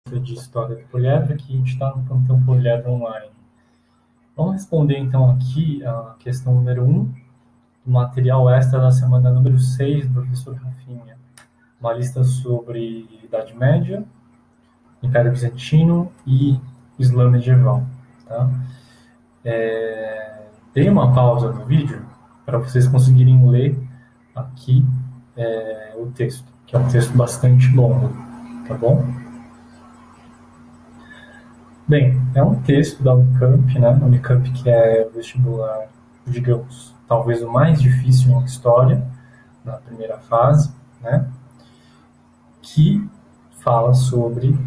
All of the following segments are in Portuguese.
de História do Poliedro, aqui a gente está no Plantão Poliedro Online. Vamos responder então aqui a questão número 1, do material extra da semana número 6 do professor Rafinha. Uma lista sobre Idade Média, Império Bizantino e Islã medieval. Tá? Dei uma pausa no vídeo para vocês conseguirem ler aqui o texto, que é um texto bastante longo, tá bom? Bem, é um texto da Unicamp, né? Unicamp que é o vestibular, digamos, talvez o mais difícil em história, na primeira fase, né? Que fala sobre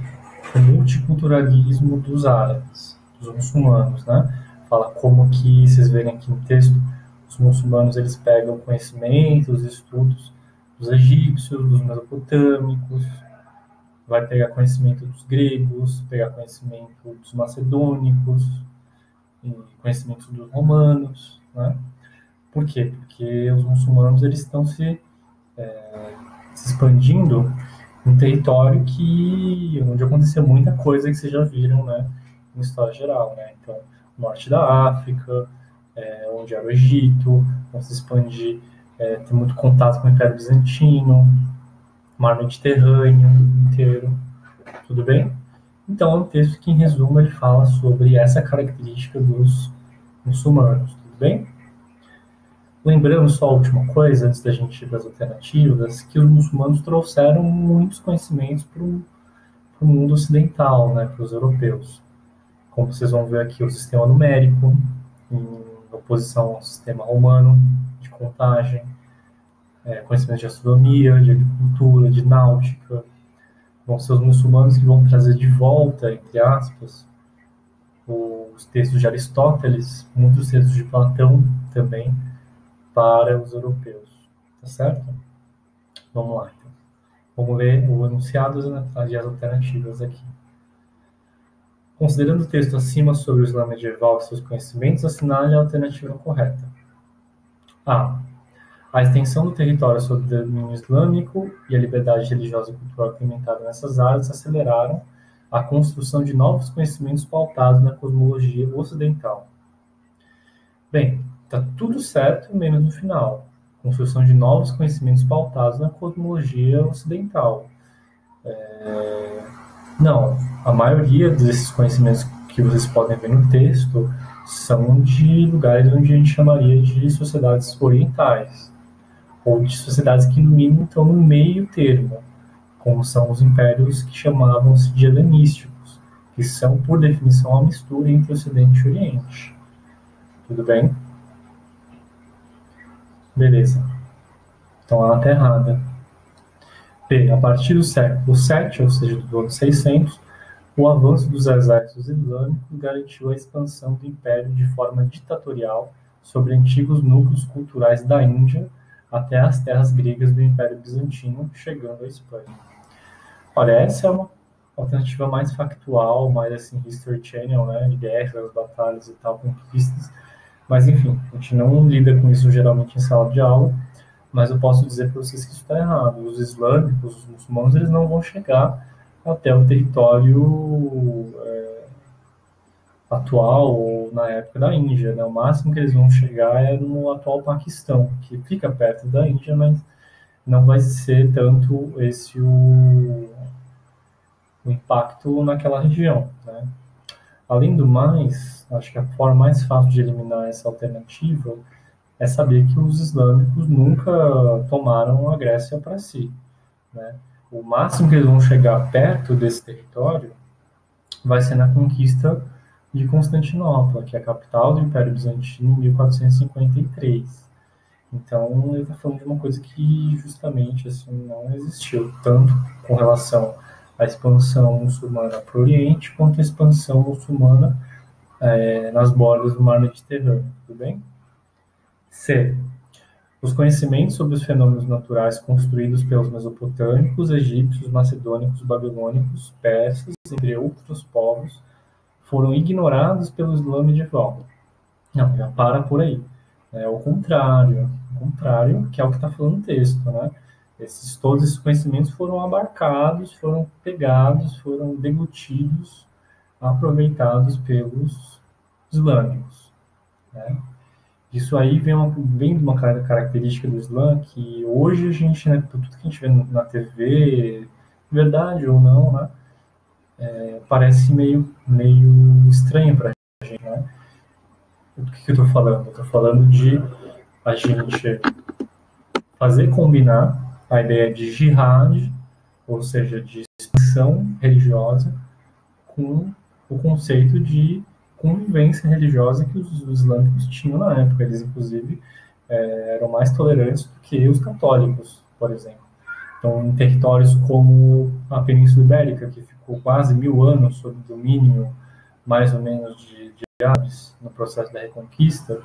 o multiculturalismo dos árabes, dos muçulmanos, né? Fala como que, vocês verem aqui no texto, os muçulmanos eles pegam conhecimentos, estudos dos egípcios, dos mesopotâmicos, vai pegar conhecimento dos gregos, pegar conhecimento dos macedônicos, conhecimento dos romanos, né? Por quê? Porque os muçulmanos eles estão se expandindo em um território onde aconteceu muita coisa que vocês já viram, né, em história geral, né? Então, norte da África, onde era o Egito, vão se expandir, tem muito contato com o Império Bizantino, Mar Mediterrâneo inteiro, tudo bem? Então, é um texto que, em resumo, ele fala sobre essa característica dos muçulmanos, tudo bem? Lembrando só a última coisa, antes da gente ir para as alternativas, que os muçulmanos trouxeram muitos conhecimentos para o mundo ocidental, né, para os europeus. Como vocês vão ver aqui, o sistema numérico, em oposição ao sistema romano de contagem, conhecimento de astronomia, de agricultura, de náutica. Vão ser os muçulmanos que vão trazer de volta, entre aspas, os textos de Aristóteles, muitos textos de Platão também, para os europeus. Tá certo? Vamos lá, então. Vamos ler o enunciado e as alternativas aqui. Considerando o texto acima sobre o Islã medieval e seus conhecimentos, assinale a alternativa correta. A. A extensão do território sob domínio islâmico e a liberdade religiosa e cultural implementada nessas áreas aceleraram a construção de novos conhecimentos pautados na cosmologia ocidental. Bem, está tudo certo, menos no final. Construção de novos conhecimentos pautados na cosmologia ocidental. Não, a maioria desses conhecimentos que vocês podem ver no texto são de lugares onde a gente chamaria de sociedades orientais, ou de sociedades que, no mínimo, estão no meio termo, como são os impérios que chamavam-se de helenísticos, que são, por definição, a mistura entre Ocidente e Oriente. Tudo bem? Beleza. Então, ela está errada. B. A partir do século VII, ou seja, do ano 600, o avanço dos exércitos islâmicos garantiu a expansão do império de forma ditatorial sobre antigos núcleos culturais da Índia até as terras gregas do Império Bizantino, chegando à Espanha. Olha, essa é uma alternativa mais factual, mais assim, History Channel, né, de guerras, batalhas e tal, conquistas. Mas, enfim, a gente não lida com isso geralmente em sala de aula, mas eu posso dizer para vocês que isso está errado. Os islâmicos, os muçulmanos, eles não vão chegar até o território atual, ou na época da Índia, né? O máximo que eles vão chegar é no atual Paquistão, que fica perto da Índia, mas não vai ser tanto esse o impacto naquela região, né? Além do mais, acho que a forma mais fácil de eliminar essa alternativa é saber que os islâmicos nunca tomaram a Grécia para si, né? O máximo que eles vão chegar perto desse território vai ser na conquista de Constantinopla, que é a capital do Império Bizantino, em 1453. Então, ele está falando de uma coisa que justamente assim, não existiu, tanto com relação à expansão muçulmana para o Oriente, quanto à expansão muçulmana nas bordas do Mar Mediterrâneo. Tudo bem? C. Os conhecimentos sobre os fenômenos naturais construídos pelos mesopotâmicos, egípcios, macedônicos, babilônicos, persas, entre outros povos, foram ignorados pelo Islã medieval. Não, já para por aí. É o contrário, que é o que está falando o texto, né? Todos esses conhecimentos foram abarcados, foram pegados, foram deglutidos, aproveitados pelos islâmicos, né? Isso aí vem de uma característica do Islã que hoje a gente, né, tudo que a gente vê na TV, verdade ou não, né, parece meio estranho para a gente, né? O que eu estou falando? Eu estou falando de a gente fazer combinar a ideia de jihad, ou seja, de expansão religiosa, com o conceito de convivência religiosa que os islâmicos tinham na época. Eles, inclusive, eram mais tolerantes do que os católicos, por exemplo. Então, em territórios como a Península Ibérica, que ficou quase 1000 anos sob domínio, mais ou menos, de árabes no processo da Reconquista,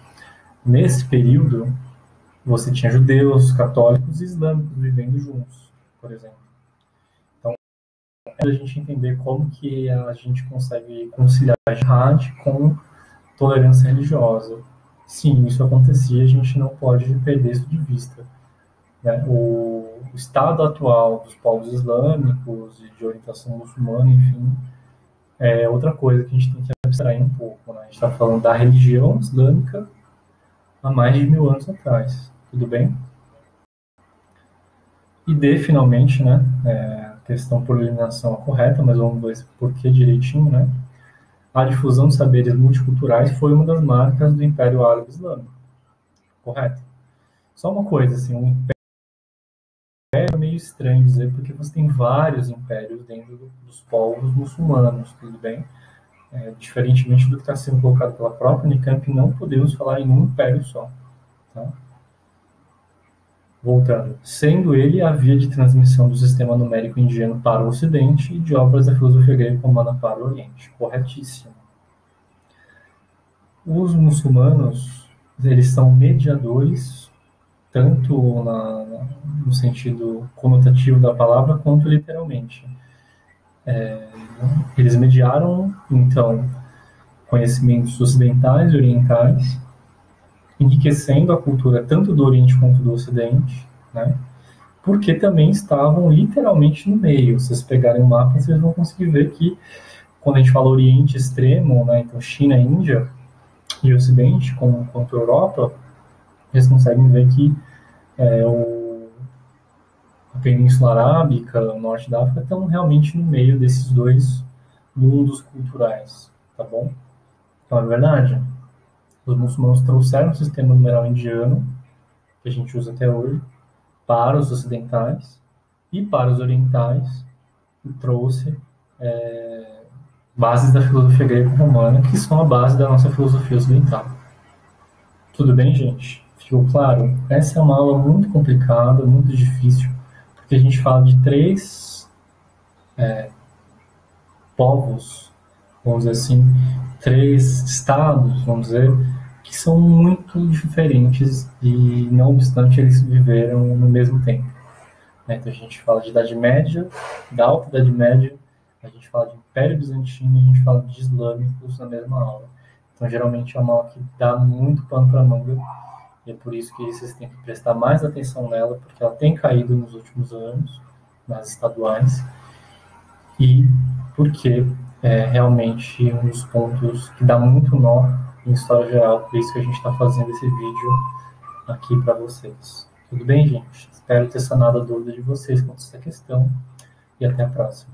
nesse período, você tinha judeus, católicos e islâmicos vivendo juntos, por exemplo. Então, é a gente entender como que a gente consegue conciliar a jihad com tolerância religiosa. Sim, isso acontecia, a gente não pode perder isso de vista, né? O estado atual dos povos islâmicos e de orientação muçulmana, enfim, é outra coisa que a gente tem que abstrair um pouco, né? A gente está falando da religião islâmica há mais de 1000 anos atrás. Tudo bem? E D, finalmente, né? A questão por eliminação é correta, mas vamos ver esse porquê direitinho, né? A difusão de saberes multiculturais foi uma das marcas do Império Árabe Islâmico. Correto? Só uma coisa, assim, um império é meio estranho dizer, porque você tem vários impérios dentro dos povos muçulmanos, tudo bem? Diferentemente do que está sendo colocado pela própria Unicamp, não podemos falar em um império só, tá? Voltando, sendo ele a via de transmissão do sistema numérico indiano para o Ocidente e de obras da filosofia greco-romana para o Oriente. Corretíssimo. Os muçulmanos, eles são mediadores, tanto no sentido conotativo da palavra, quanto literalmente. Eles mediaram, então, conhecimentos ocidentais e orientais, enriquecendo a cultura tanto do Oriente quanto do Ocidente, né? Porque também estavam literalmente no meio. Se vocês pegarem o mapa, vocês vão conseguir ver que, quando a gente fala Oriente Extremo, né, então China, Índia e Ocidente, quanto Europa, eles conseguem ver que a Península Arábica, o Norte da África, estão realmente no meio desses dois mundos culturais, tá bom? Então, é verdade. Os muçulmanos trouxeram o sistema numeral indiano, que a gente usa até hoje, para os ocidentais e para os orientais, e trouxe bases da filosofia greco-romana, que são a base da nossa filosofia ocidental. Tudo bem, gente? Ficou claro? Essa é uma aula muito complicada, muito difícil, porque a gente fala de 3 povos, vamos dizer assim, 3 estados, vamos dizer, que são muito diferentes e, não obstante, eles viveram no mesmo tempo. Então a gente fala de Idade Média, da Alta Idade Média, a gente fala de Império Bizantino e a gente fala de islâmicos na mesma aula. Então geralmente é uma aula que dá muito pano para manga e é por isso que vocês têm que prestar mais atenção nela, porque ela tem caído nos últimos anos, nas estaduais, e porque é realmente um dos pontos que dá muito nó em história geral, por isso que a gente está fazendo esse vídeo aqui para vocês. Tudo bem, gente? Espero ter sanado a dúvida de vocês quanto a essa questão e até a próxima.